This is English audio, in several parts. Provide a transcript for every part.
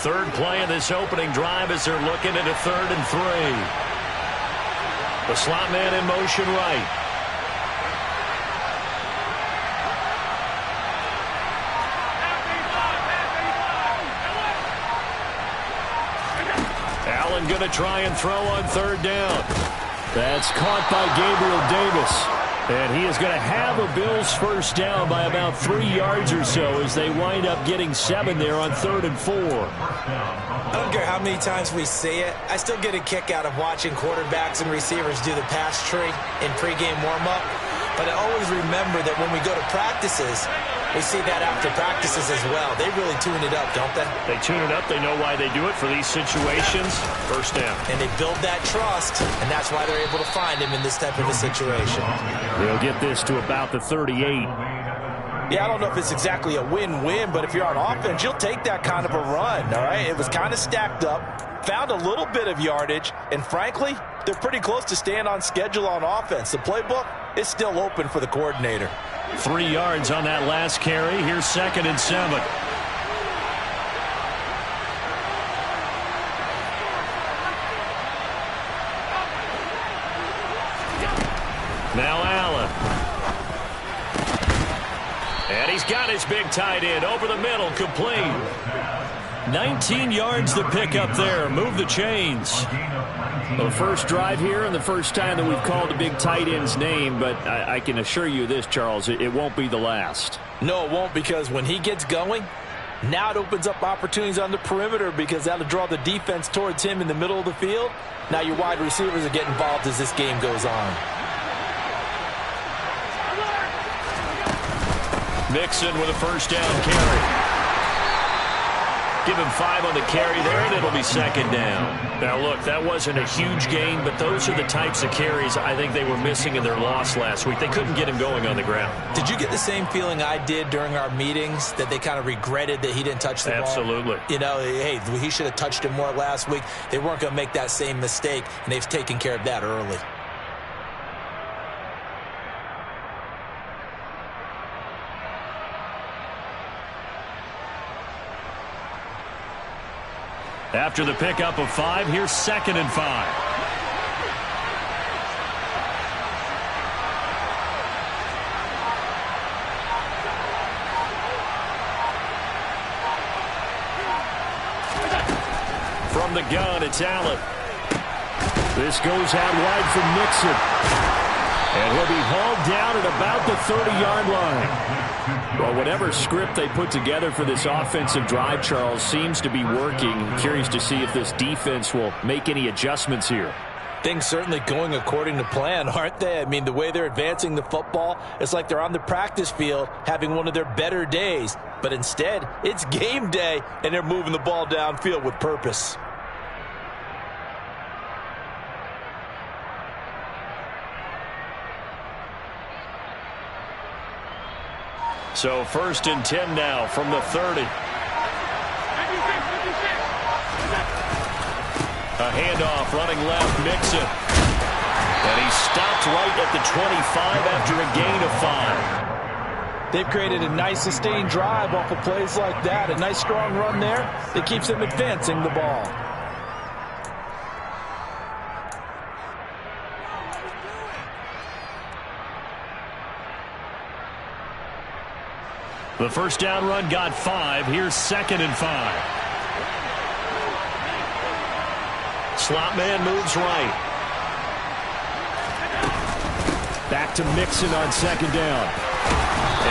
third play in this opening drive as they're looking at a 3rd and 3. The slot man in motion right. Allen going to try and throw on 3rd down. That's caught by Gabriel Davis. And he is going to have a Bills first down by about 3 yards or so as they wind up getting 7 there on 3rd and 4. I don't care how many times we say it, I still get a kick out of watching quarterbacks and receivers do the pass tree in pregame warm-up. But I always remember that when we go to practices, we see that after practices as well. They really tune it up, don't they? They tune it up. They know why they do it for these situations. First down. And they build that trust, and that's why they're able to find him in this type of a situation. They'll get this to about the 38. Yeah, I don't know if it's exactly a win-win, but if you're on offense, you'll take that kind of a run, all right? It was kind of stacked up, found a little bit of yardage, and frankly, they're pretty close to staying on schedule on offense. The playbook is still open for the coordinator. 3 yards on that last carry. Here's 2nd and 7. Now Allen. And he's got his big tight end over the middle, complete. 19 yards to pick up there. Move the chains. The first drive here and the first time that we've called a big tight end's name, but I can assure you this, Charles, it won't be the last. No, it won't, because when he gets going, now it opens up opportunities on the perimeter because that'll draw the defense towards him in the middle of the field. Now your wide receivers are getting involved as this game goes on. Mixon with a first down carry. Give him 5 on the carry there, and it'll be 2nd down. Now, look, that wasn't a huge gain, but those are the types of carries I think they were missing in their loss last week. They couldn't get him going on the ground. Did you get the same feeling I did during our meetings, that they kind of regretted that he didn't touch the ball? Absolutely. You know, hey, he should have touched him more last week. They weren't going to make that same mistake, and they've taken care of that early. After the pickup of 5, here's 2nd and 5. From the gun, it's Allen. This goes out wide for Mixon. And he'll be hauled down at about the 30-yard line. Well, whatever script they put together for this offensive drive, Charles, seems to be working. I'm curious to see if this defense will make any adjustments here. Things certainly going according to plan, aren't they? I mean, the way they're advancing the football, it's like they're on the practice field having one of their better days. But instead, it's game day, and they're moving the ball downfield with purpose. So 1st and 10 now from the 30. A handoff running left, Mixon. And he stopped right at the 25 after a gain of 5. They've created a nice sustained drive off of plays like that. A nice strong run there that keeps them advancing the ball. The first down run got 5. Here's 2nd and 5. Slot man moves right. Back to Mixon on 2nd down.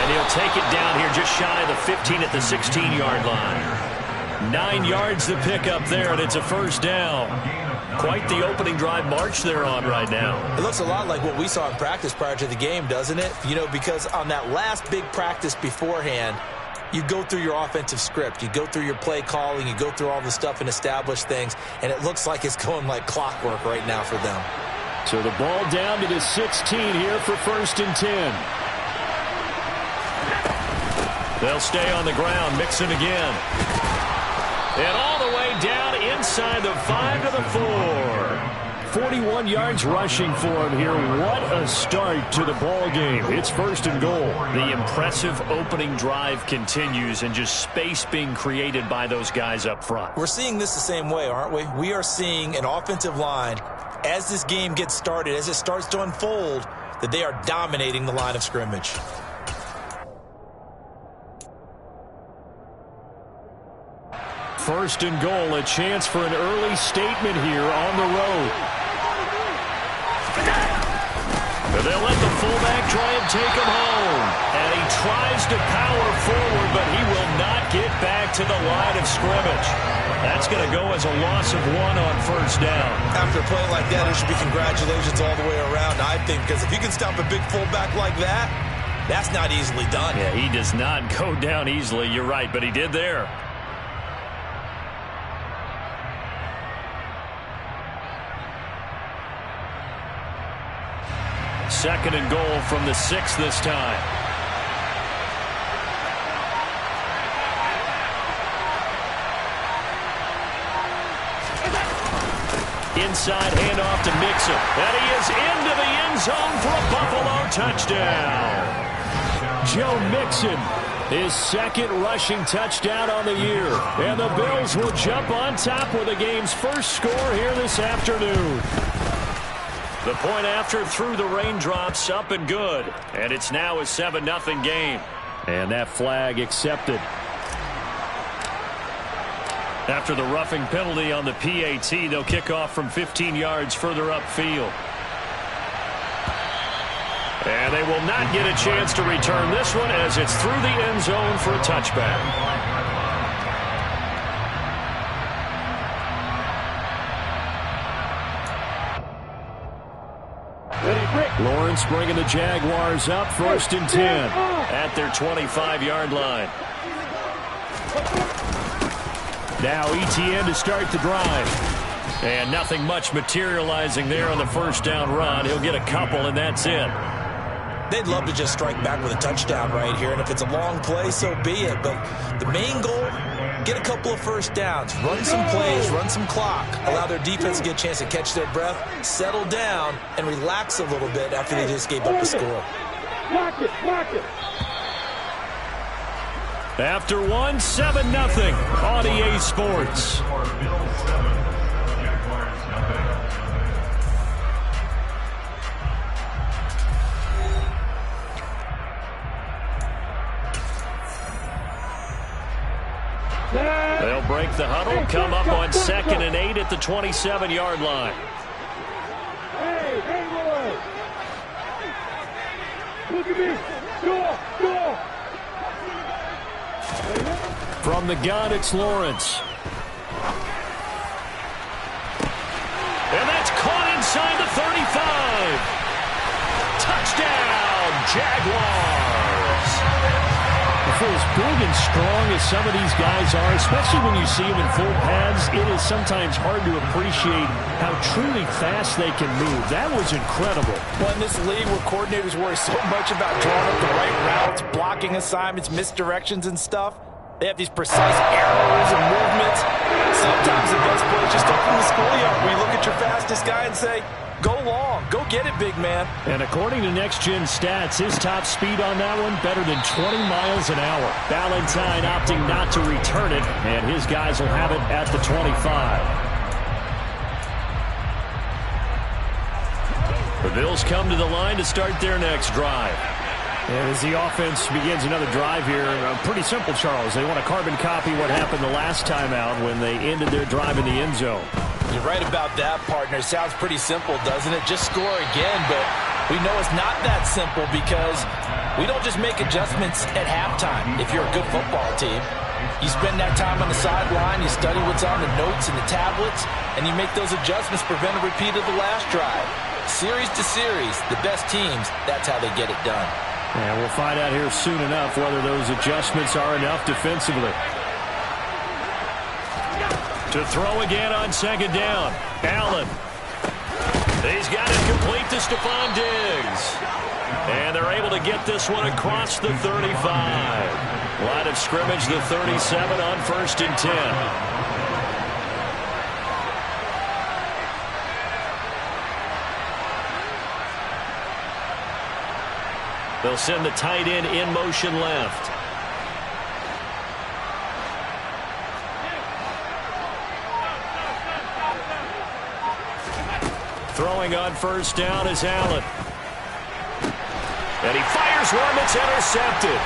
And he'll take it down here just shy of the 15 at the 16-yard line. 9 yards to pick up there, and it's a first down. Quite the opening drive march they're on right now. It looks a lot like what we saw in practice prior to the game, doesn't it? You know, because on that last big practice beforehand, you go through your offensive script. You go through your play calling. You go through all the stuff and establish things. And it looks like it's going like clockwork right now for them. So the ball down to the 16 here for 1st and 10. They'll stay on the ground. Mixon again. And all the way down inside the 5 to the 4. 41 yards rushing for him here. What a start to the ball game. It's 1st and goal. The impressive opening drive continues, and just space being created by those guys up front. We're seeing this the same way, aren't we? We are seeing an offensive line, as this game gets started, as it starts to unfold, that they are dominating the line of scrimmage. First and goal, a chance for an early statement here on the road. They'll let the fullback try and take him home. And he tries to power forward, but he will not get back to the line of scrimmage. That's going to go as a loss of 1 on 1st down. After a play like that, there should be congratulations all the way around, I think, because if you can stop a big fullback like that, that's not easily done. Yeah, he does not go down easily. You're right, but he did there. Second and goal from the 6 this time. Inside handoff to Mixon. And he is into the end zone for a Buffalo touchdown. Joe Mixon, his 2nd rushing touchdown on the year. And the Bills will jump on top with the game's first score here this afternoon. The point after through the raindrops, up and good. And it's now a 7-0 game. And that flag accepted. After the roughing penalty on the PAT, they'll kick off from 15 yards further upfield. And they will not get a chance to return this one as it's through the end zone for a touchback. Lawrence bringing the Jaguars up, 1st and 10 at their 25-yard line. Now ETN to start the drive. And nothing much materializing there on the 1st down run. He'll get a couple, and that's it. They'd love to just strike back with a touchdown right here, and if it's a long play, so be it. But the main goal, get a couple of 1st downs, run some plays, run some clock, allow their defense to get a chance to catch their breath, settle down, and relax a little bit after they just gave up a score. Block it. After 1, 7-0 on EA Sports. They'll break the huddle, come up on 2nd and 8 at the 27-yard line. Hey, Roy. Look at me. Go. From the gun, it's Lawrence. And that's caught inside the 35. Touchdown, Jaguars. For as big and strong as some of these guys are, especially when you see them in full pads, it is sometimes hard to appreciate how truly fast they can move. That was incredible. Well, in this league where coordinators worry so much about drawing up the right routes, blocking assignments, misdirections and stuff, they have these precise arrows and movements. Sometimes the best play is just up from the schoolyard where you look at your fastest guy and say, go long, go get it, big man. And according to Next Gen Stats, his top speed on that one, better than 20 miles an hour. Valentine opting not to return it, and his guys will have it at the 25. The Bills come to the line to start their next drive. And as the offense begins another drive here, pretty simple, Charles. They want to carbon copy what happened the last time out when they ended their drive in the end zone. You're right about that, partner. Sounds pretty simple, doesn't it? Just score again, but we know it's not that simple because we don't just make adjustments at halftime if you're a good football team. You spend that time on the sideline, you study what's on the notes and the tablets, and you make those adjustments to prevent a repeat of the last drive. Series to series, the best teams, that's how they get it done. And we'll find out here soon enough whether those adjustments are enough defensively. To throw again on 2nd down. Allen. He's got it complete to Stephon Diggs. And they're able to get this one across the 35. Line of scrimmage, the 37 on 1st and 10. They'll send the tight end in motion left. Throwing on first down is Allen. And he fires one that's intercepted.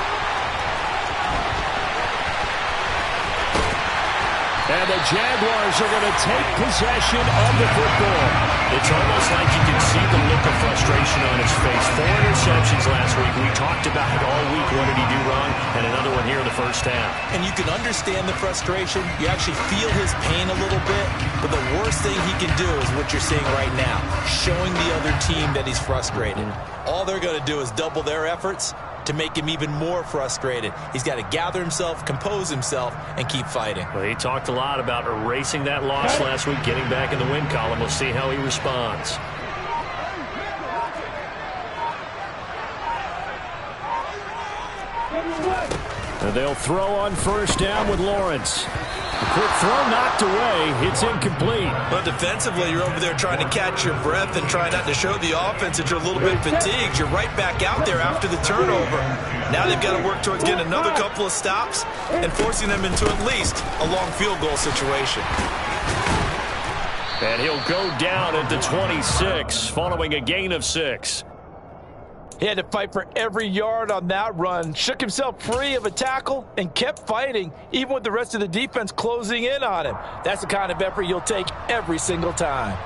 And the Jaguars are going to take possession of the football. It's almost like you can see the look of frustration on his face. 4 interceptions last week. We talked about it all week. What did he do wrong? And another one here in the first half. And you can understand the frustration. You actually feel his pain a little bit. But the worst thing he can do is what you're seeing right now, showing the other team that he's frustrated. All they're going to do is double their efforts to make him even more frustrated. He's got to gather himself, compose himself, and keep fighting. Well, he talked a lot about erasing that loss last week, getting back in the win column. We'll see how he responds. And they'll throw on first down with Lawrence. The quick throw knocked away. It's incomplete. But defensively, you're over there trying to catch your breath and try not to show the offense that you're a little bit fatigued. You're right back out there after the turnover. Now they've got to work towards getting another couple of stops and forcing them into at least a long field goal situation. And he'll go down at the 26 following a gain of 6. He had to fight for every yard on that run, shook himself free of a tackle, and kept fighting, even with the rest of the defense closing in on him. That's the kind of effort you'll take every single time.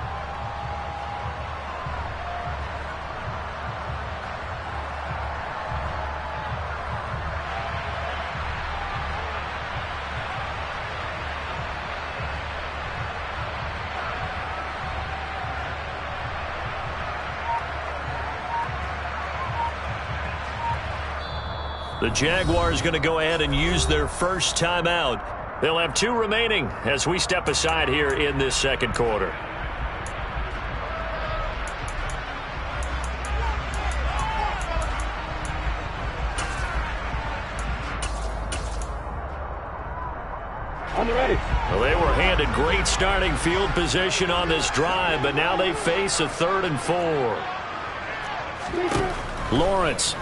The Jaguars going to go ahead and use their first timeout. They'll have 2 remaining as we step aside here in this second quarter. I'm ready. Well, they were handed great starting field position on this drive, but now they face a 3rd and 4. Lawrence.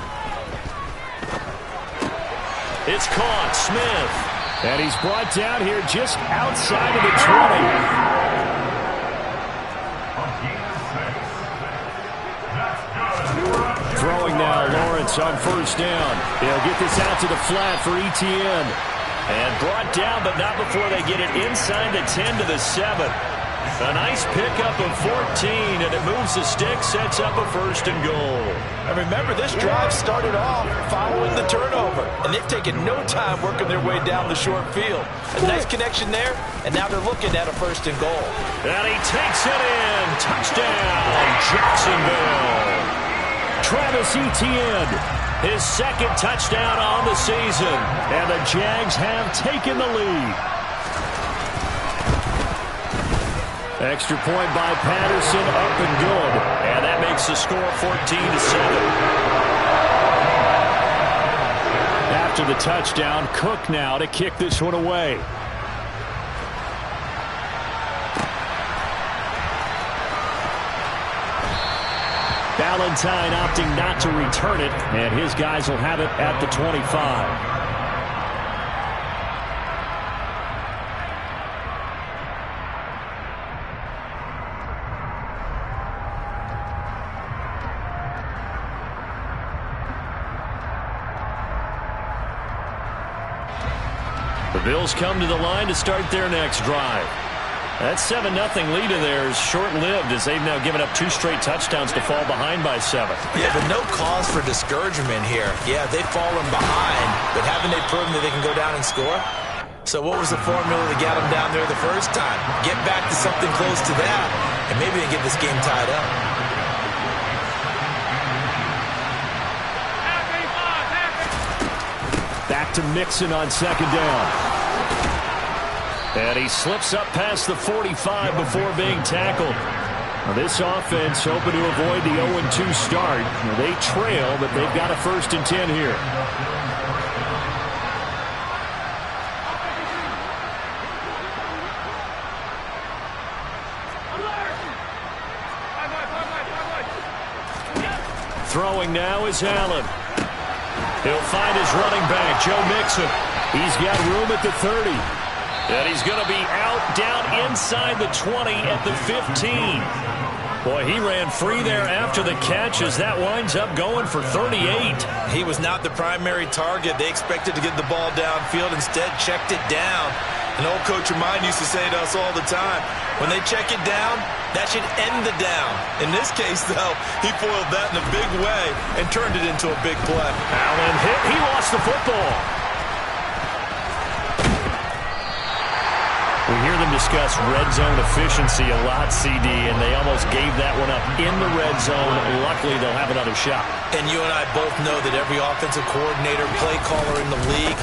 It's caught. Smith. And he's brought down here just outside of the 20. Throwing now, Lawrence on first down. They'll get this out to the flat for Etienne. And brought down, but not before they get it inside the 10 to the 7. A nice pickup of 14, and it moves the stick, sets up a 1st and goal. And remember, this drive started off following the turnover, and they've taken no time working their way down the short field. A nice connection there, and now they're looking at a 1st and goal. And he takes it in. Touchdown, Jacksonville. Travis Etienne, his 2nd touchdown on the season, and the Jags have taken the lead. Extra point by Patterson, up and good. And that makes the score 14-7. After the touchdown, Cook now to kick this one away. Valentine opting not to return it, and his guys will have it at the 25. The Bills come to the line to start their next drive. That 7-0 lead of theirs short-lived as they've now given up 2 straight touchdowns to fall behind by 7. Yeah, but no cause for discouragement here. Yeah, they've fallen behind, but haven't they proven that they can go down and score? So what was the formula that got them down there the first time? Get back to something close to that, and maybe they get this game tied up. Back to Mixon on 2nd down. And he slips up past the 45 before being tackled. Now this offense hoping to avoid the 0-2 start. Now they trail, but they've got a 1st and 10 here. Throwing now is Allen. He'll find his running back, Joe Mixon. He's got room at the 30. And he's going to be out down inside the 20 at the 15. Boy, he ran free there after the catch as that winds up going for 38. He was not the primary target. They expected to get the ball downfield. Instead, checked it down. An old coach of mine used to say to us all the time, when they check it down, that should end the down. In this case, though, he foiled that in a big way and turned it into a big play. Allen hit. He lost the football. We hear them discuss red zone efficiency a lot, CD, and they almost gave that one up in the red zone. Luckily, they'll have another shot. And you and I both know that every offensive coordinator, play caller in the league,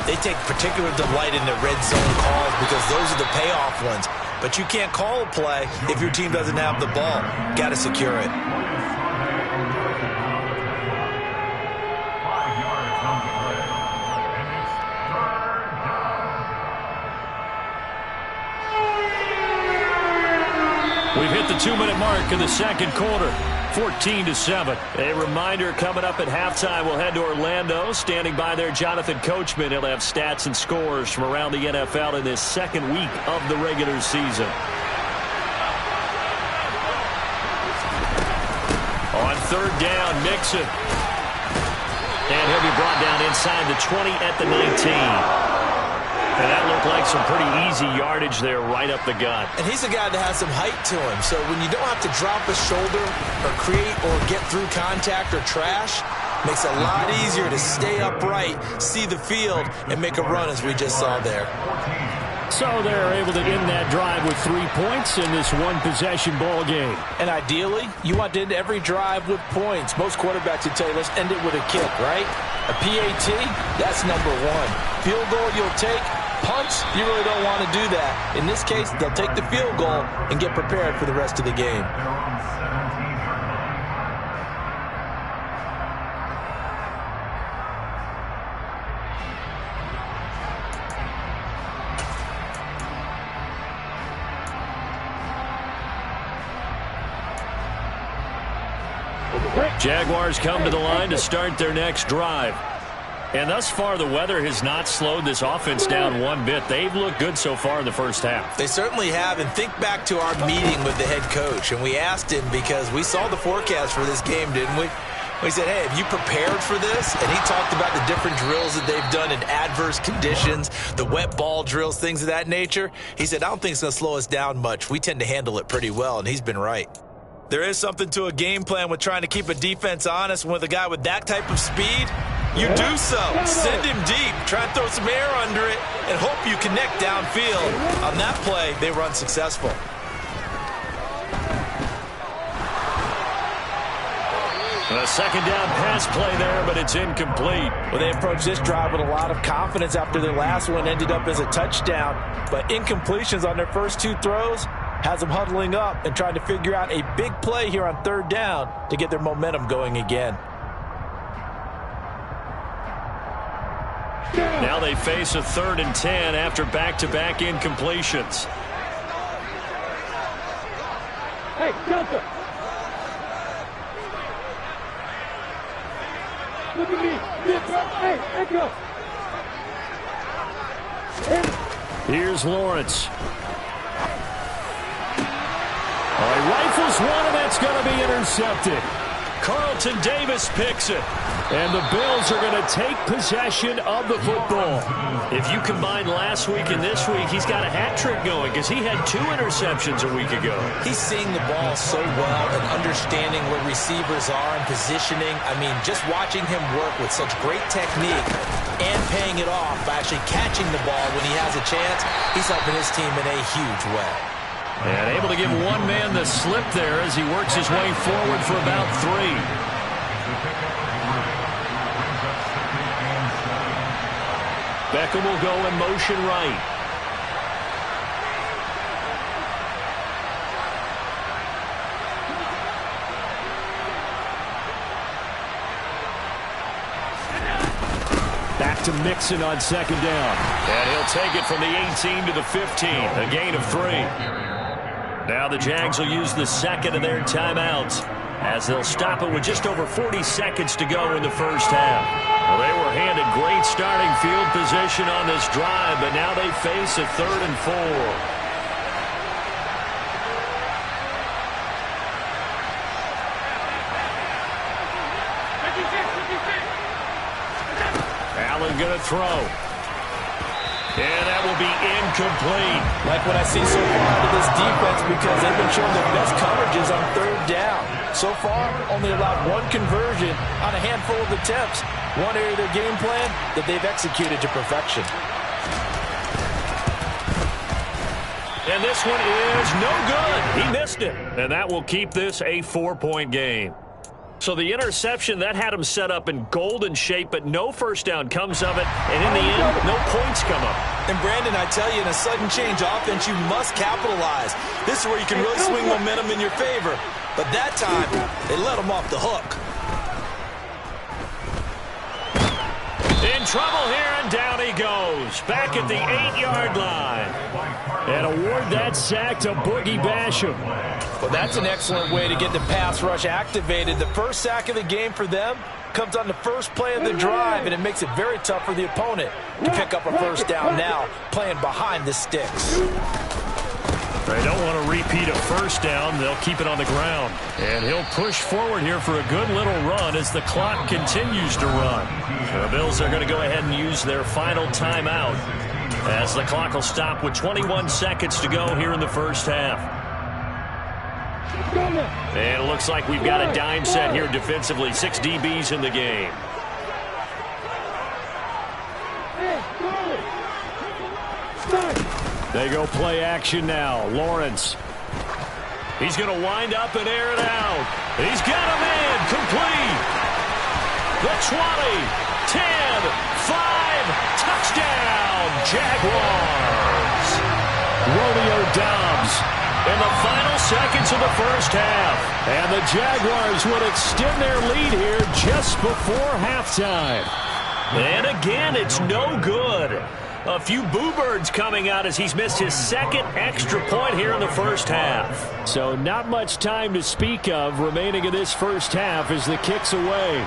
they take particular delight in their red zone calls because those are the payoff ones. But you can't call a play if your team doesn't have the ball. Got to secure it. We've hit the 2-minute mark in the second quarter, 14-7. A reminder coming up at halftime, we'll head to Orlando. Standing by there, Jonathan Coachman. He'll have stats and scores from around the NFL in this second week of the regular season. On third down, Mixon. And he'll be brought down inside the 20 at the 19. And that looked like some pretty easy yardage there right up the gut. And he's a guy that has some height to him. So when you don't have to drop a shoulder or create or get through contact or trash, makes it a lot easier to stay upright, see the field, and make a run as we just saw there. So they're able to end that drive with 3 points in this one-possession ball game. And ideally, you want to end every drive with points. Most quarterbacks would tell you, let's end it with a kick, right? A PAT, that's number one. Field goal you'll take. Punts, you really don't want to do that. In this case, they'll take the field goal and get prepared for the rest of the game. Jaguars come to the line to start their next drive. And thus far, the weather has not slowed this offense down one bit. They've looked good so far in the first half. They certainly have. And think back to our meeting with the head coach. And we asked him because we saw the forecast for this game, didn't we? We said, hey, have you prepared for this? And he talked about the different drills that they've done in adverse conditions, the wet ball drills, things of that nature. He said, I don't think it's going to slow us down much. We tend to handle it pretty well, and he's been right. There is something to a game plan with trying to keep a defense honest. With a guy with that type of speed, you do so. Send him deep. Try and throw some air under it and hope you connect downfield. On that play, they run successful. A second down pass play there, but it's incomplete. Well, they approached this drive with a lot of confidence after their last one ended up as a touchdown. But incompletions on their first two throws has them huddling up and trying to figure out a big play here on third down to get their momentum going again. Now they face a 3rd and 10 after back-to-back incompletions. Hey, Delta! Look at me! Hey, Echo! Here's Lawrence. He rifles one, and that's going to be intercepted. Carlton Davis picks it. And the Bills are going to take possession of the football. If you combine last week and this week, he's got a hat trick going because he had 2 interceptions a week ago. He's seeing the ball so well and understanding where receivers are and positioning. I mean, just watching him work with such great technique and paying it off by actually catching the ball when he has a chance, he's helping his team in a huge way. And able to give one man the slip there as he works his way forward for about 3. Beckham will go in motion right. Back to Mixon on second down. And he'll take it from the 18 to the 15. A gain of 3. Now the Jags will use the second of their timeouts. as they'll stop it with just over 40 seconds to go in the first half. Well, they were handed great starting field position on this drive, but now they face a 3rd and 4. Allen going to throw. And that will be incomplete. Like what I see so far out of this defense, because they've been showing their best coverages on 3rd down. So far, only allowed 1 conversion on a handful of attempts. One area of their game plan that they've executed to perfection. And this one is no good. He missed it. And that will keep this a 4-point game. So the interception, that had him set up in golden shape, but no first down comes of it. And in the end, no points come up. And Brandon, I tell you, in a sudden change offense, you must capitalize. This is where you can really swing momentum in your favor. But that time, they let him off the hook. In trouble here, and down he goes. Back at the 8-yard line. And award that sack to Boogie Basham. Well, that's an excellent way to get the pass rush activated. The first sack of the game for them comes on the first play of the drive, and it makes it very tough for the opponent to pick up a first down now, playing behind the sticks. They don't want to repeat a first down. They'll keep it on the ground. And he'll push forward here for a good little run as the clock continues to run. The Bills are going to go ahead and use their final timeout as the clock will stop with 21 seconds to go here in the first half. And it looks like we've got a dime set here defensively. 6 DBs in the game. They go play action now. Lawrence. He's going to wind up and air it out. He's got a man complete. The 20, 10, 5, touchdown, Jaguars. Romeo Doubs in the final seconds of the first half. And the Jaguars would extend their lead here just before halftime. And again, it's no good. A few boo birds coming out as he's missed his 2nd extra point here in the first half. So not much time to speak of remaining in this first half as the kick's away.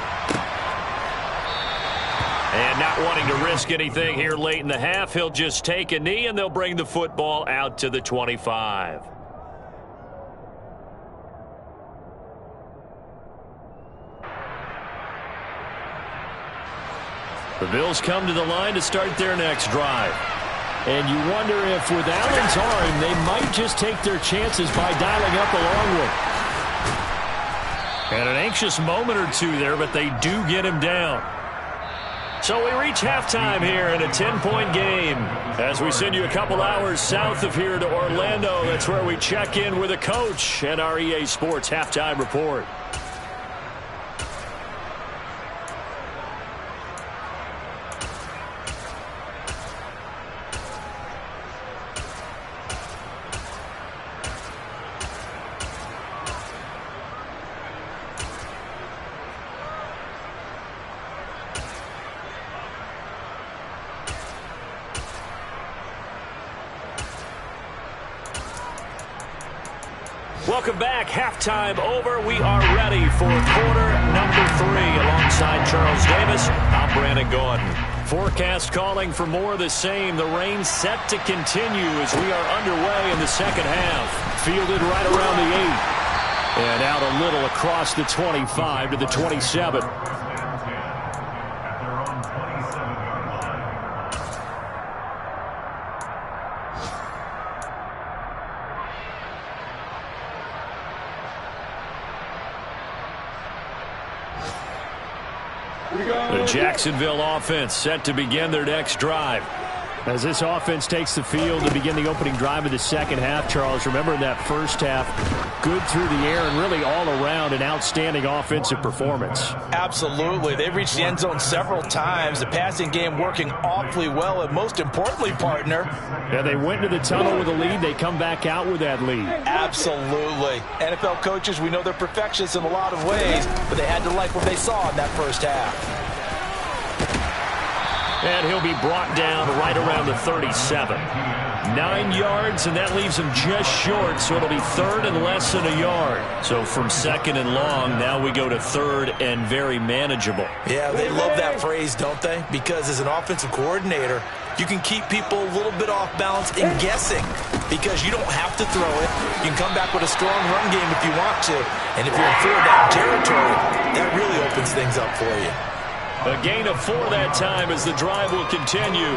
And not wanting to risk anything here late in the half, he'll just take a knee and they'll bring the football out to the 25. The Bills come to the line to start their next drive. And you wonder if with Allen's arm, they might just take their chances by dialing up a long one. And an anxious moment or two there, but they do get him down. So we reach halftime here in a 10-point game. As we send you a couple hours south of here to Orlando, that's where we check in with a coach and our EA Sports Halftime Report. Welcome back. Halftime over. We are ready for quarter number 3. Alongside Charles Davis, I'm Brandon Gordon. Forecast calling for more of the same. The rain set to continue as we are underway in the second half. Fielded right around the 8. And out a little across the 25 to the 27. The Jacksonville offense set to begin their next drive. As this offense takes the field to begin the opening drive of the second half, Charles, remember in that first half, good through the air and really all around an outstanding offensive performance. Absolutely. They've reached the end zone several times. The passing game working awfully well, and most importantly, partner. Yeah, they went to the tunnel with a lead. They come back out with that lead. Absolutely. NFL coaches, we know they're perfectionists in a lot of ways, but they had to like what they saw in that first half. And he'll be brought down right around the 37. 9 yards, and that leaves him just short, so it'll be third and less than a yard. So from second and long, now we go to third and very manageable. Yeah, they love that phrase, don't they? Because as an offensive coordinator, you can keep people a little bit off balance and guessing because you don't have to throw it. You can come back with a strong run game if you want to. And if you're in 4-down territory, that really opens things up for you. A gain of 4 that time as the drive will continue.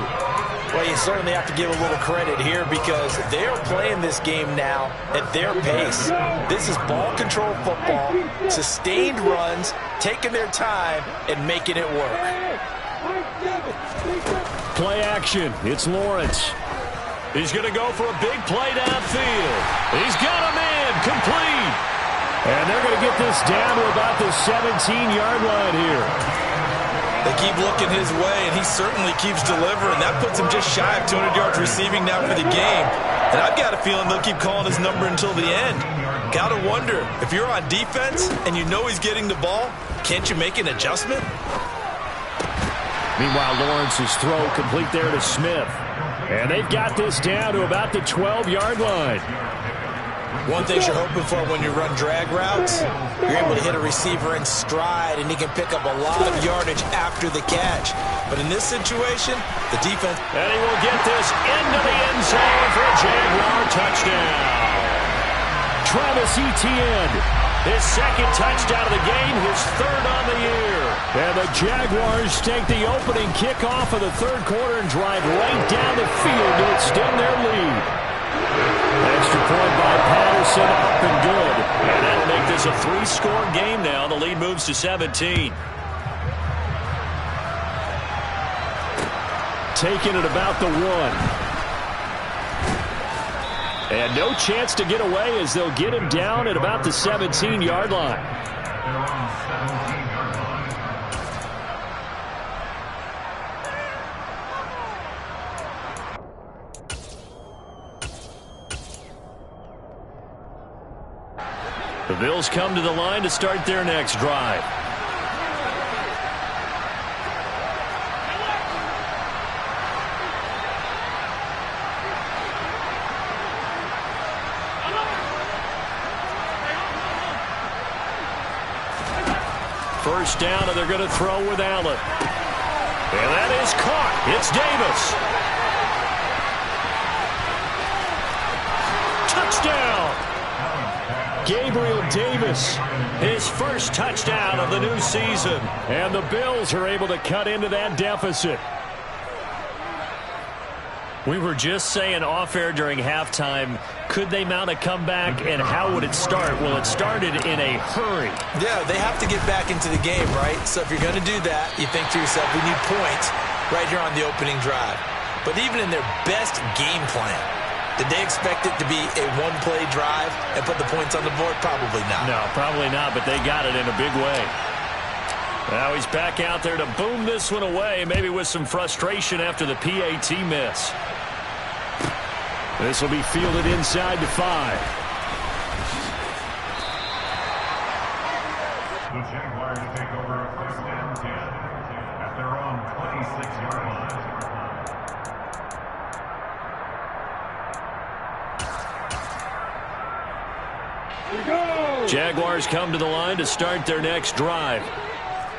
Well, you certainly have to give a little credit here because they're playing this game now at their pace. This is ball control football, sustained runs, taking their time and making it work. Play action. It's Lawrence. He's going to go for a big play downfield. He's got him in. Complete. And they're going to get this down to about the 17-yard line here. They keep looking his way, and he certainly keeps delivering. That puts him just shy of 200 yards receiving now for the game. And I've got a feeling they'll keep calling his number until the end. Got to wonder, if you're on defense and you know he's getting the ball, can't you make an adjustment? Meanwhile, Lawrence's throw complete there to Smith. And they've got this down to about the 12-yard line. One thing you're hoping for when you run drag routes, you're able to hit a receiver in stride, and he can pick up a lot of yardage after the catch. But in this situation, the defense... And he will get this into the end zone for a Jaguar touchdown. Travis Etienne, his second touchdown of the game, his third on the year. And the Jaguars take the opening kickoff of the third quarter and drive right down the field to extend their lead. Extra point by Patterson, up and good. And that'll make this a 3-score game now. The lead moves to 17. Taking it about the 1. And no chance to get away as they'll get him down at about the 17-yard line. The Bills come to the line to start their next drive. First down, and they're going to throw with Allen. And that is caught. It's Davis. Touchdown. Gabriel Davis, his first touchdown of the new season. And the Bills are able to cut into that deficit. We were just saying off-air during halftime, could they mount a comeback, and how would it start? Well, it started in a hurry. Yeah, they have to get back into the game, right? So if you're going to do that, you think to yourself, we need points right here on the opening drive. But even in their best game plan, did they expect it to be a one-play drive and put the points on the board? Probably not. No, probably not, but they got it in a big way. Now he's back out there to boom this one away, maybe with some frustration after the PAT miss. This will be fielded inside the 5. The Jaguars take over a first and 10 at their own 26-yard line. Jaguars come to the line to start their next drive.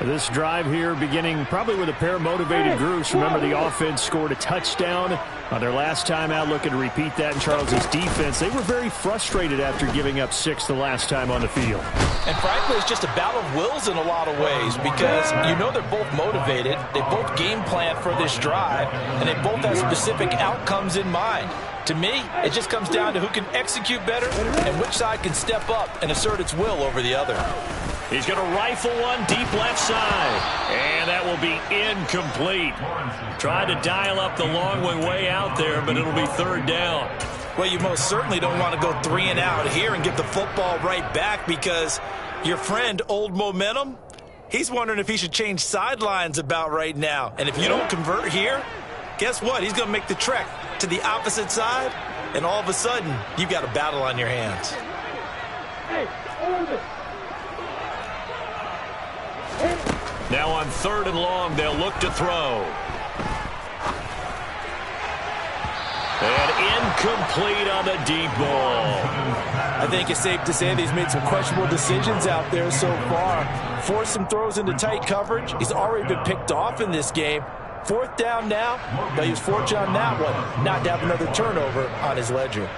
This drive here beginning probably with a pair of motivated groups. Remember, the offense scored a touchdown on their last time out, looking to repeat that in Charles's defense. They were very frustrated after giving up 6 the last time on the field. And frankly, it's just a battle of wills in a lot of ways because you know they're both motivated. They both game plan for this drive, and they both have specific outcomes in mind. To me, it just comes down to who can execute better and which side can step up and assert its will over the other. He's going to rifle one deep left side. And that will be incomplete. Tried to dial up the long one way out there, but it'll be third down. Well, you most certainly don't want to go 3 and out here and get the football right back because your friend, Old Momentum, he's wondering if he should change sidelines about right now. And if you don't convert here, guess what? He's going to make the trek to the opposite side, and all of a sudden, you've got a battle on your hands. Hey, hold it. Now on 3rd and long, they'll look to throw. And incomplete on the deep ball. I think it's safe to say that he's made some questionable decisions out there so far. Forced some throws into tight coverage. He's already been picked off in this game. 4th down now, but he was fortunate on that one, not to have another turnover on his ledger.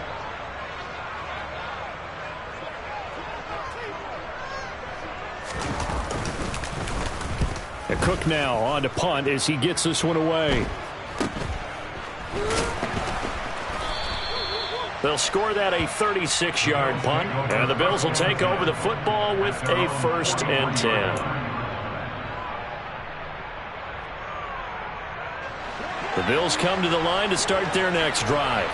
And Cook now on to punt as he gets this one away. They'll score that a 36-yard punt, and the Bills will take over the football with a 1st and 10. The Bills come to the line to start their next drive.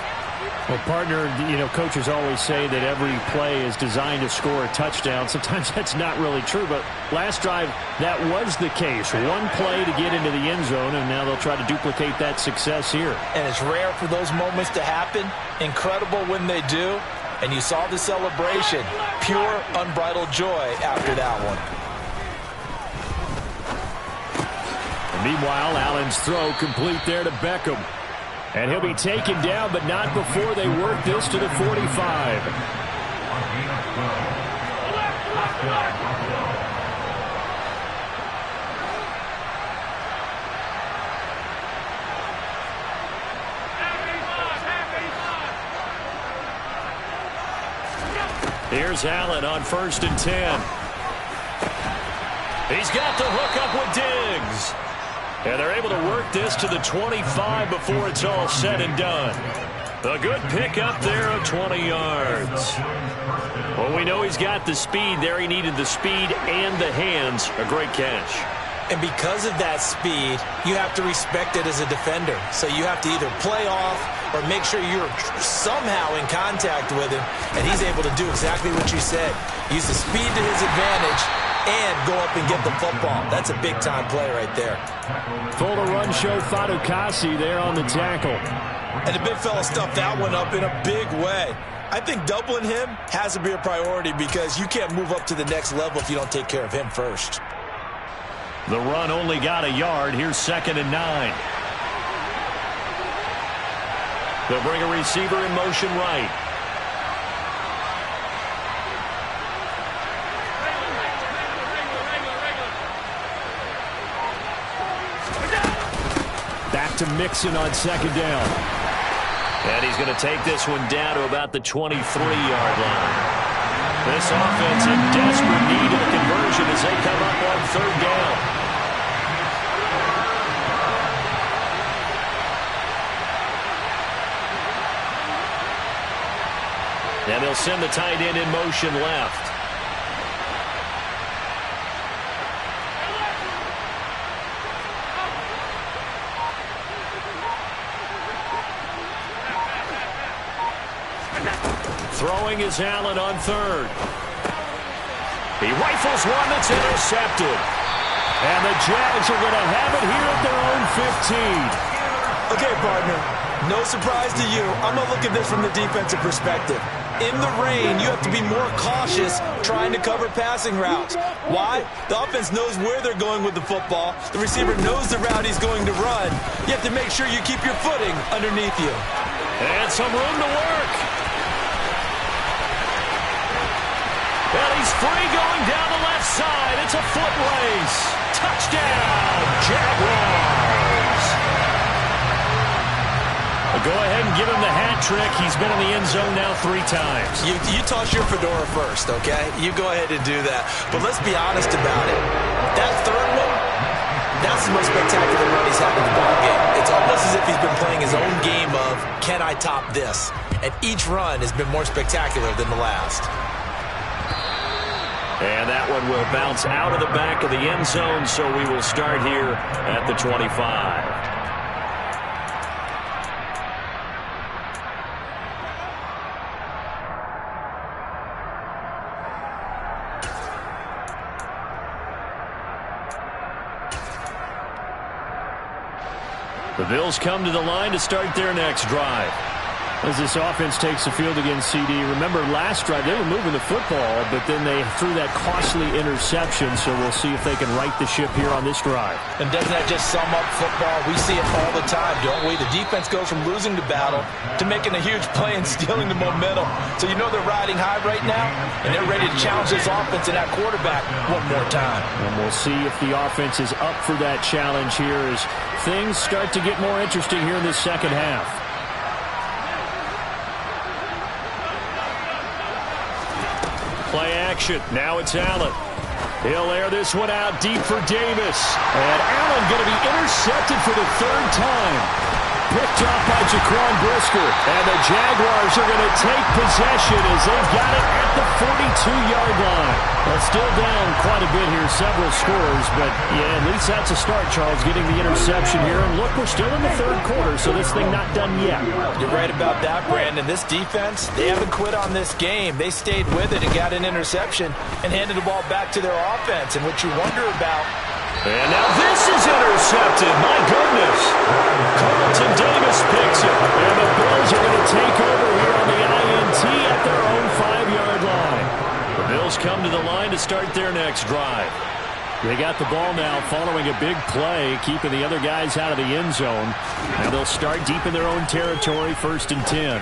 Well, partner, coaches always say that every play is designed to score a touchdown. Sometimes that's not really true, but last drive, that was the case. One play to get into the end zone, and now they'll try to duplicate that success here. And it's rare for those moments to happen. Incredible when they do. And you saw the celebration. Pure, unbridled joy after that one. Meanwhile, Allen's throw complete there to Beckham. And he'll be taken down, but not before they work this to the 45. Here's Allen on 1st and 10. He's got the hook up with Diggs. And they're able to work this to the 25 before it's all said and done. A good pickup there of 20 yards. Well, we know he's got the speed there. He needed the speed and the hands. A great catch. And because of that speed, you have to respect it as a defender. So you have to either play off or make sure you're somehow in contact with him. And he's able to do exactly what you said. Use the speed to his advantage and go up and get the football. That's a big-time play right there. Full to run show Fatukasi there on the tackle. And the big fella stuffed that one up in a big way. I think doubling him has to be a priority because you can't move up to the next level if you don't take care of him first. The run only got a yard. Here's 2nd and 9. They'll bring a receiver in motion right. Back to Mixon on 2nd down. And he's going to take this one down to about the 23-yard line. This offense in desperate need of a conversion as they come up on 3rd down. And they'll send the tight end in motion left. Throwing is Allen on 3rd. He rifles one that's intercepted. And the Jags are going to have it here at their own 15. Okay, partner, no surprise to you. I'm going to look at this from the defensive perspective. In the rain, you have to be more cautious trying to cover passing routes. Why? The offense knows where they're going with the football. The receiver knows the route he's going to run. You have to make sure you keep your footing underneath you. And some room to work. And he's free going down the left side. It's a foot race. Touchdown, Jaguars. Well, go ahead and give him the hat trick. He's been in the end zone now 3 times. You toss your fedora first, okay? You go ahead and do that. But let's be honest about it. That 3rd one, that's the most spectacular run he's had in the ballgame. It's almost as if he's been playing his own game of, can I top this? And each run has been more spectacular than the last. And that one will bounce out of the back of the end zone, so we will start here at the 25. The Bills come to the line to start their next drive. As this offense takes the field against CD, remember last drive they were moving the football, but then they threw that costly interception, so we'll see if they can right the ship here on this drive. And doesn't that just sum up football? We see it all the time, don't we? The defense goes from losing the battle to making a huge play and stealing the momentum. So you know they're riding high right now, and they're ready to challenge this offense and that quarterback one more time. And we'll see if the offense is up for that challenge here as things start to get more interesting here in this second half. Play action. Now it's Allen. He'll air this one out deep for Davis. And Allen going to be intercepted for the third time. Picked off by Jaquan Brisker. And the Jaguars are going to take possession as they've got it at the 42-yard line. Well, still down quite a bit here, several scores. But, yeah, at least that's a start, Charles, getting the interception here. And look, we're still in the third quarter, so this thing not done yet. You're right about that, Brandon. This defense, they haven't quit on this game. They stayed with it and got an interception and handed the ball back to their offense. And what you wonder about... And now this is intercepted. My goodness. Carlton Davis picks it. And the Bills are going to take over here on the INT at their own 5-yard line. The Bills come to the line to start their next drive. They got the ball now following a big play, keeping the other guys out of the end zone. Now they'll start deep in their own territory, 1st and 10.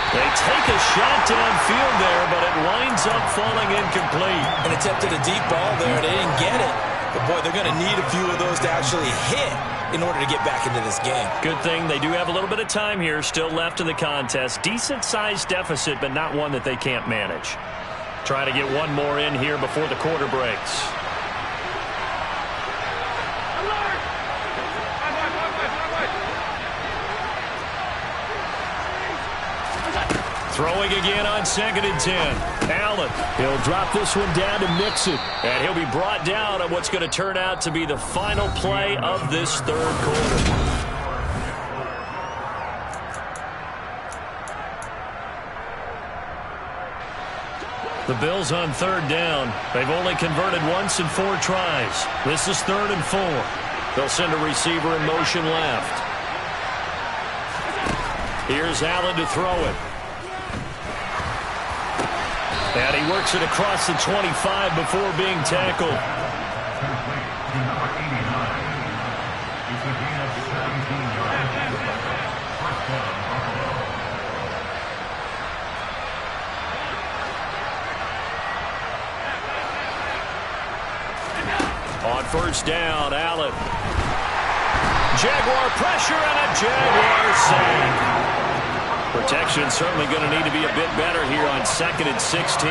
They take a shot downfield there, but it winds up falling incomplete. And attempted a deep ball there. They didn't get it. But, boy, they're going to need a few of those to actually hit in order to get back into this game. Good thing they do have a little bit of time here still left in the contest. Decent-sized deficit, but not one that they can't manage. Try to get one more in here before the quarter breaks. Throwing again on 2nd and 10. Allen, he'll drop this one down to Mixon. And he'll be brought down on what's going to turn out to be the final play of this third quarter. The Bills on 3rd down. They've only converted once in 4 tries. This is 3rd and 4. They'll send a receiver in motion left. Here's Allen to throw it. And he works it across the 25 before being tackled. On 1st down, Allen. Jaguar pressure and a Jaguar sack. Protection certainly going to need to be a bit better here on 2nd and 16.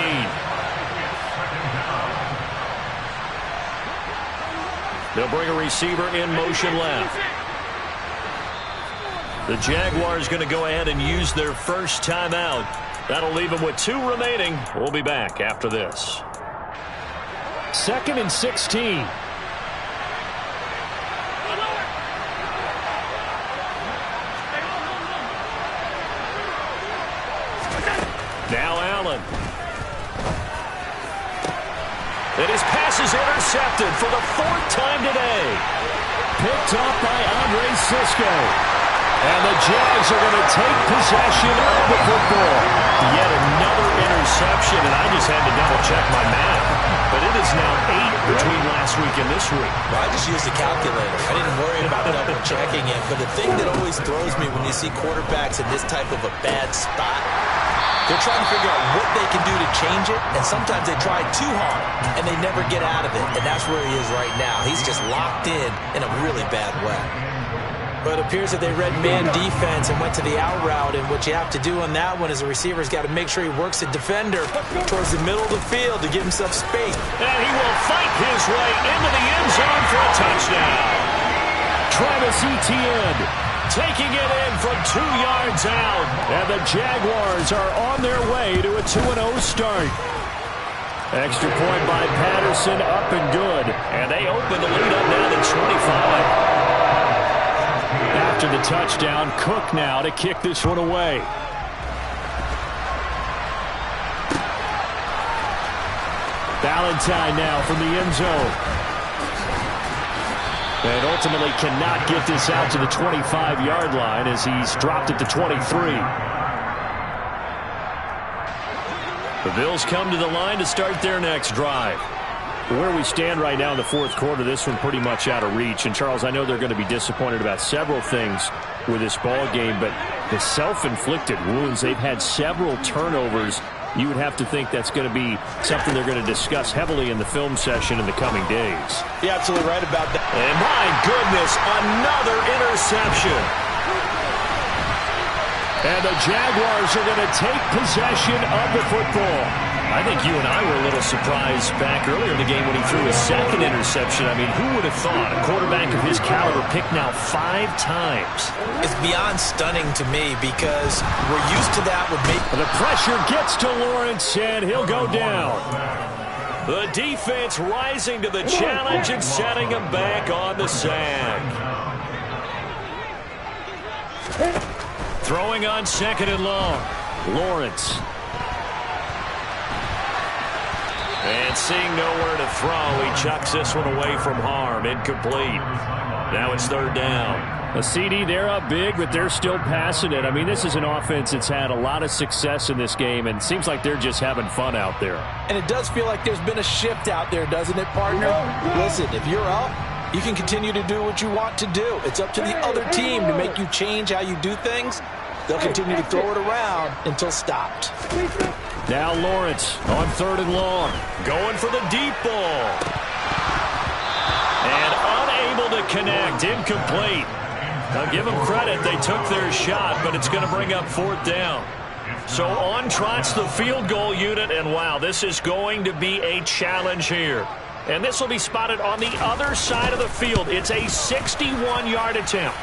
They'll bring a receiver in motion left. The Jaguars going to go ahead and use their first timeout. That'll leave them with 2 remaining. We'll be back after this. 2nd and 16. Now Allen. And his pass is intercepted for the 4th time today. Picked off by Andre Cisco. And the Jags are going to take possession of the football. Yet another interception, and I just had to double-check my math. But it is now 8 between last week and this week. Well, I just used a calculator. I didn't worry about double-checking it. But the thing that always throws me when you see quarterbacks in this type of a bad spot, they're trying to figure out what they can do to change it, and sometimes they try too hard, and they never get out of it. And that's where he is right now. He's just locked in a really bad way. But it appears that they read man defense and went to the out route, and what you have to do on that one is the receiver's got to make sure he works the defender towards the middle of the field to give himself space. And he will fight his way into the end zone for a touchdown. Travis Etienne taking it in from 2 yards out. And the Jaguars are on their way to a 2-0 start. Extra point by Patterson, up and good. And they open the lead up now to 25. After the touchdown, Cook now to kick this one away. Valentine now from the end zone. And ultimately cannot get this out to the 25-yard line as he's dropped it to 23. The Bills come to the line to start their next drive. Where we stand right now in the fourth quarter, this one pretty much out of reach. And, Charles, I know they're going to be disappointed about several things with this ball game, but the self-inflicted wounds, they've had several turnovers. You would have to think that's going to be something they're going to discuss heavily in the film session in the coming days. You're absolutely right about that. And my goodness, another interception. And the Jaguars are going to take possession of the football. I think you and I were a little surprised back earlier in the game when he threw his second interception. I mean, who would have thought a quarterback of his caliber picked now 5 times? It's beyond stunning to me because we're used to that with me. The pressure gets to Lawrence, and he'll go down. The defense rising to the challenge and setting him back on the sack. Throwing on 2nd and long. Lawrence. And seeing nowhere to throw, he chucks this one away from harm. Incomplete. Now it's 3rd down. A CD, they're up big, but they're still passing it. I mean, this is an offense that's had a lot of success in this game, and it seems like they're just having fun out there. And it does feel like there's been a shift out there, doesn't it, partner? Listen, if you're up, you can continue to do what you want to do. It's up to the other team to make you change how you do things. They'll continue to throw it around until stopped. Now Lawrence on 3rd and long. Going for the deep ball. And unable to connect. Incomplete. Now give them credit. They took their shot, but it's going to bring up 4th down. So on trots the field goal unit, and wow, this is going to be a challenge here. And this will be spotted on the other side of the field. It's a 61-yard attempt.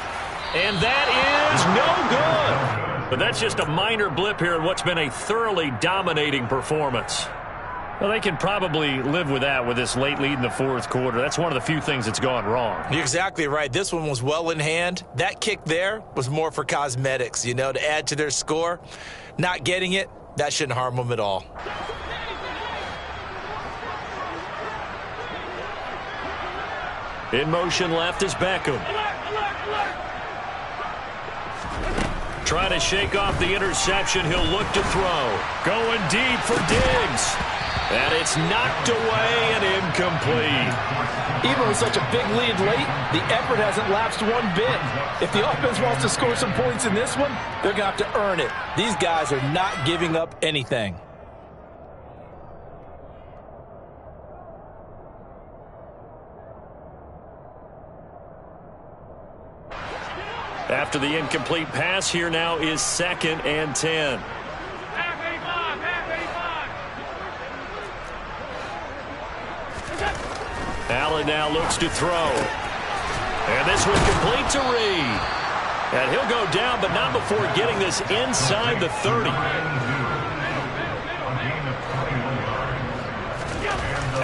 And that is no good. But that's just a minor blip here in what's been a thoroughly dominating performance. Well, they can probably live with that with this late lead in the fourth quarter. That's one of the few things that's gone wrong. You're exactly right. This one was well in hand. That kick there was more for cosmetics, you know, to add to their score. Not getting it, that shouldn't harm them at all. In motion left is Beckham. Trying to shake off the interception. He'll look to throw. Going deep for Diggs. And it's knocked away and incomplete. Even with such a big lead late, the effort hasn't lapsed one bit. If the offense wants to score some points in this one, they're going to have to earn it. These guys are not giving up anything. After the incomplete pass, here now is 2nd and 10. Allen now looks to throw. And this one complete to Reed. And he'll go down, but not before getting this inside the 30.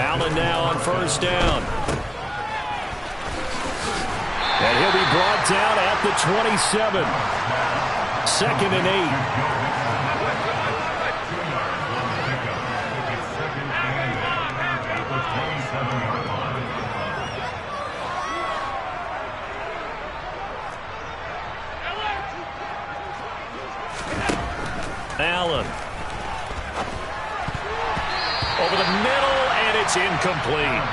Allen now on 1st down. And he'll be brought down at the 27. 2nd and 8. Allen. Over the middle, and it's incomplete.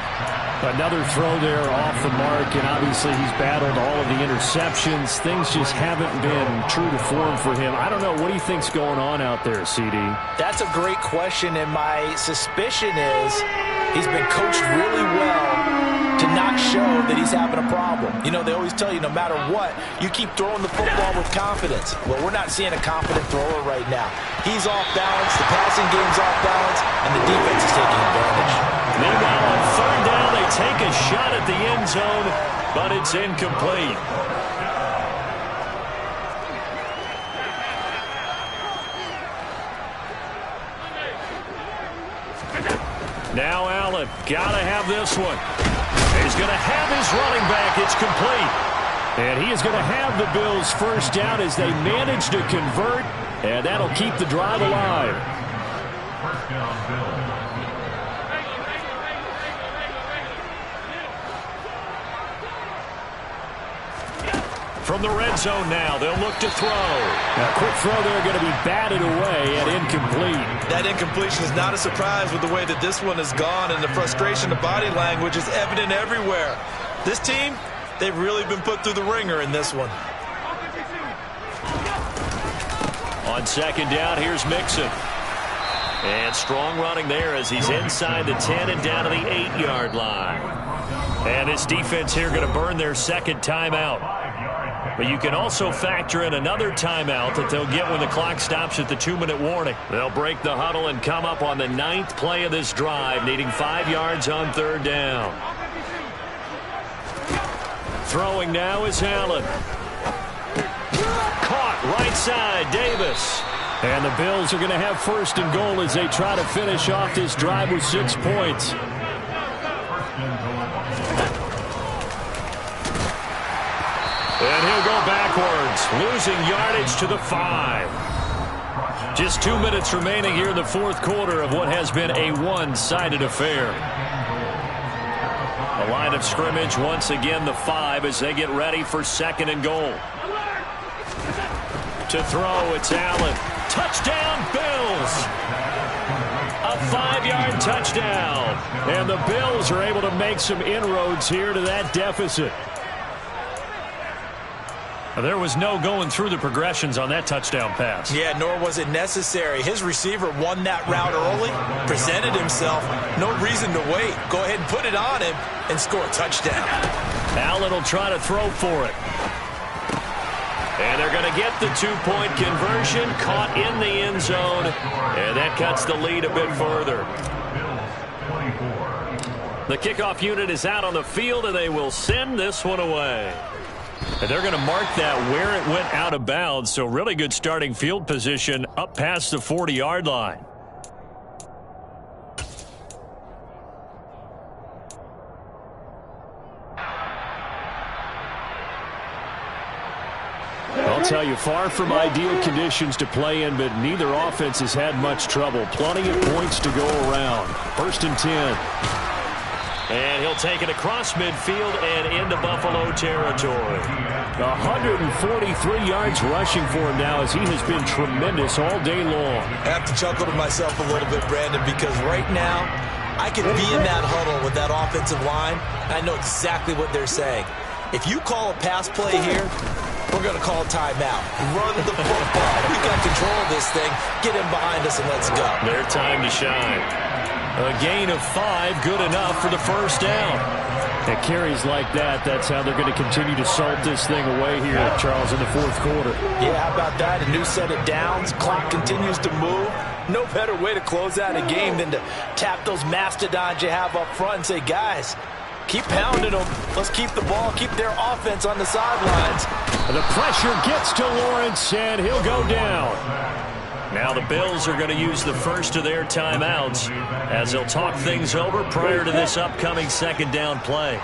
Another throw there off the mark, and obviously he's battled all of the interceptions. Things just haven't been true to form for him. I don't know. What do you think's going on out there, CD? That's a great question, and my suspicion is he's been coached really well to not show that he's having a problem. You know, they always tell you no matter what, you keep throwing the football with confidence. Well, we're not seeing a confident thrower right now. He's off balance, the passing game's off balance, and the defense is taking advantage. Meanwhile, on 3rd down, they take a shot at the end zone, but it's incomplete. Now Allen, gotta have this one. He's going to have his running back. It's complete. And he is going to have the Bills' 1st down as they manage to convert, and that'll keep the drive alive. 1st down, Bills. From the red zone now, they'll look to throw. Now, quick throw there, going to be batted away and incomplete. That incompletion is not a surprise with the way that this one has gone, and the frustration of body language is evident everywhere. This team, they've really been put through the ringer in this one. On second down, here's Mixon. And strong running there as he's inside the 10 and down to the 8-yard line. And this defense here going to burn their second timeout. But you can also factor in another timeout that they'll get when the clock stops at the 2-minute warning. They'll break the huddle and come up on the 9th play of this drive, needing 5 yards on third down. Throwing now is Allen. Caught right side, Davis. And the Bills are going to have first and goal as they try to finish off this drive with 6 points. And he'll go backwards, losing yardage to the 5. Just 2 minutes remaining here in the fourth quarter of what has been a one-sided affair. The line of scrimmage once again the 5 as they get ready for second and goal. To throw, it's Allen. Touchdown, Bills! A 5-yard touchdown. And the Bills are able to make some inroads here to that deficit. There was no going through the progressions on that touchdown pass. Yeah, nor was it necessary. His receiver won that route early, presented himself. No reason to wait. Go ahead and put it on him and score a touchdown. Allen will try to throw for it. And they're going to get the 2-point conversion, caught in the end zone, and that cuts the lead a bit further. The kickoff unit is out on the field, and they will send this one away. And they're going to mark that where it went out of bounds, so really good starting field position up past the 40-yard line. I'll tell you, far from ideal conditions to play in, but neither offense has had much trouble. Plenty of points to go around. First and 10. And he'll take it across midfield and into Buffalo territory. 143 yards rushing for him now as he has been tremendous all day long. I have to chuckle to myself a little bit, Brandon, because right now I could be in that huddle with that offensive line. I know exactly what they're saying. If you call a pass play here, we're going to call a timeout. Run the football. We've got control of this thing. Get him behind us and let's go. Their time to shine. A gain of 5, good enough for the first down. At carries like that, that's how they're going to continue to salt this thing away here, Charles, in the fourth quarter. Yeah, how about that? A new set of downs. Clock continues to move. No better way to close out a game than to tap those mastodons you have up front and say, guys, keep pounding them. Let's keep the ball, keep their offense on the sidelines. The pressure gets to Lawrence, and he'll go down. Now the Bills are going to use the first of their timeouts as they'll talk things over prior to this upcoming second down play.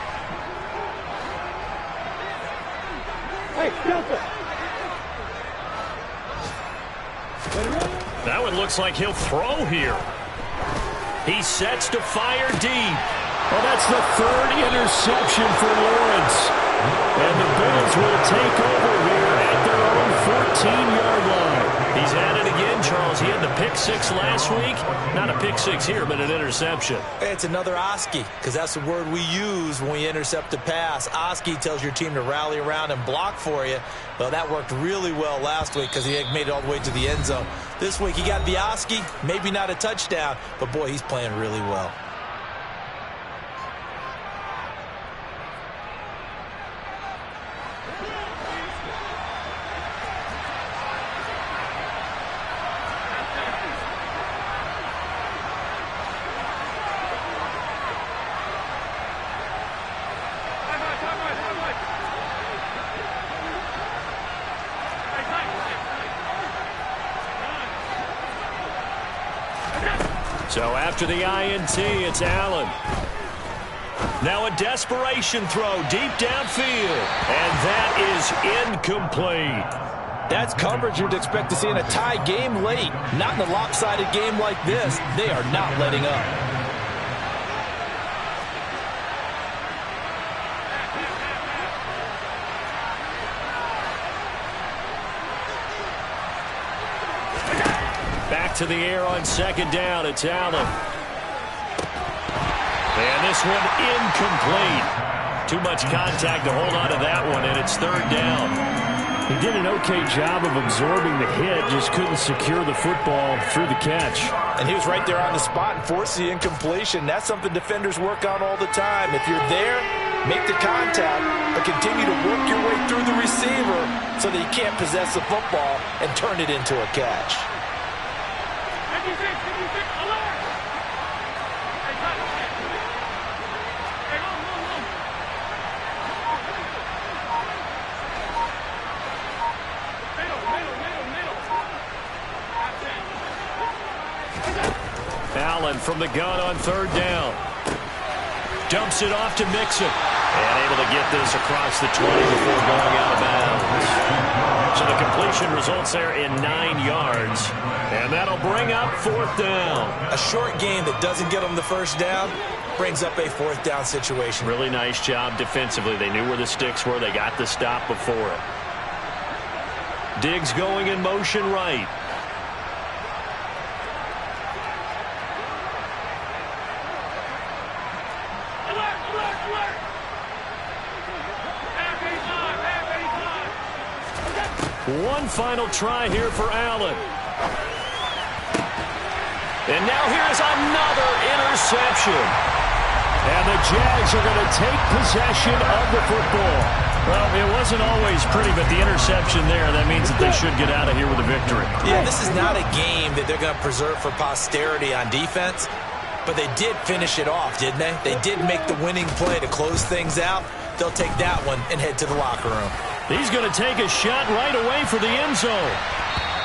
That one looks like he'll throw here. He sets to fire deep. Well, that's the 3rd interception for Lawrence. And the Bills will take over here at their own 14-yard line. He's at it again, Charles. He had the pick 6 last week. Not a pick 6 here, but an interception. It's another Oski, because that's the word we use when we intercept a pass. Oski tells your team to rally around and block for you. Well, that worked really well last week because he made it all the way to the end zone. This week he got the Oski, maybe not a touchdown, but boy, he's playing really well. So after the INT, it's Allen. Now a desperation throw deep downfield. And that is incomplete. That's coverage you'd expect to see in a tie game late. Not in a lopsided game like this. They are not letting up. back to the air on second down. It's Allen. And this one incomplete. Too much contact to hold on to that one, and it's third down. He did an okay job of absorbing the hit, just couldn't secure the football through the catch. And he was right there on the spot and forced the incompletion. That's something defenders work on all the time. If you're there, make the contact, but continue to work your way through the receiver so that you can't possess the football and turn it into a catch. Allen from the gun on third down. Dumps it off to Mixon. And able to get this across the 20 before going out of bounds. So the completion results there in 9 yards. And that'll bring up fourth down. A short game that doesn't get them the first down brings up a fourth down situation. Really nice job defensively. They knew where the sticks were. They got the stop before it. Diggs going in motion right. One final try here for Allen. And now here's another interception. And the Jags are going to take possession of the football. Well, it wasn't always pretty, but the interception there, that means that they should get out of here with a victory. Yeah, this is not a game that they're going to preserve for posterity on defense, but they did finish it off, didn't they? They did make the winning play to close things out. They'll take that one and head to the locker room. He's going to take a shot right away for the end zone.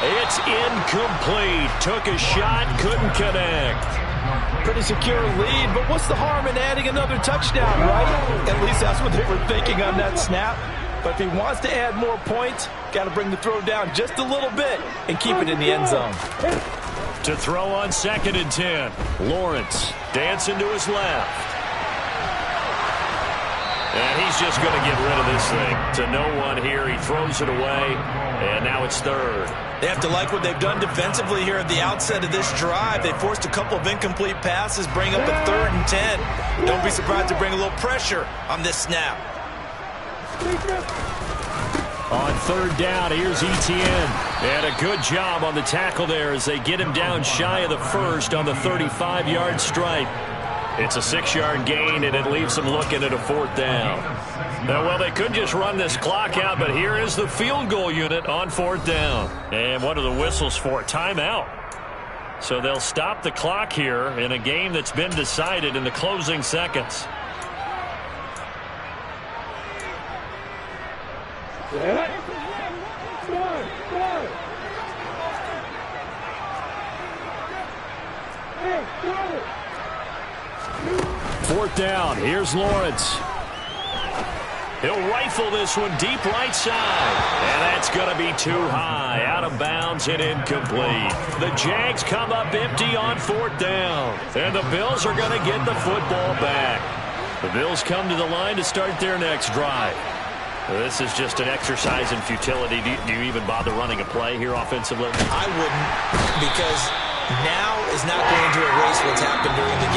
It's incomplete. Took a shot, couldn't connect. Pretty secure lead, but what's the harm in adding another touchdown, right? At least that's what they were thinking on that snap. But if he wants to add more points, got to bring the throw down just a little bit and keep it in the end zone. To throw on 2nd and 10. Lawrence dancing to his left. And he's just going to get rid of this thing. To no one here. He throws it away, and now it's third. They have to like what they've done defensively here at the outset of this drive. They forced a couple of incomplete passes, bring up a 3rd and 10. Don't be surprised to bring a little pressure on this snap. On third down, here's Etienne. And a good job on the tackle there as they get him down shy of the first on the 35-yard stripe. It's a 6-yard gain, and it leaves them looking at a 4th down. Now, well, they could just run this clock out, but here is the field goal unit on 4th down. And what are the whistles for? Timeout. So they'll stop the clock here in a game that's been decided in the closing seconds. Fourth down. Here's Lawrence. He'll rifle this one deep right side. And that's going to be too high. Out of bounds and incomplete. The Jags come up empty on 4th down. And the Bills are going to get the football back. The Bills come to the line to start their next drive. This is just an exercise in futility. Do you even bother running a play here offensively? I wouldn't, because now is not going to erase what's happened during the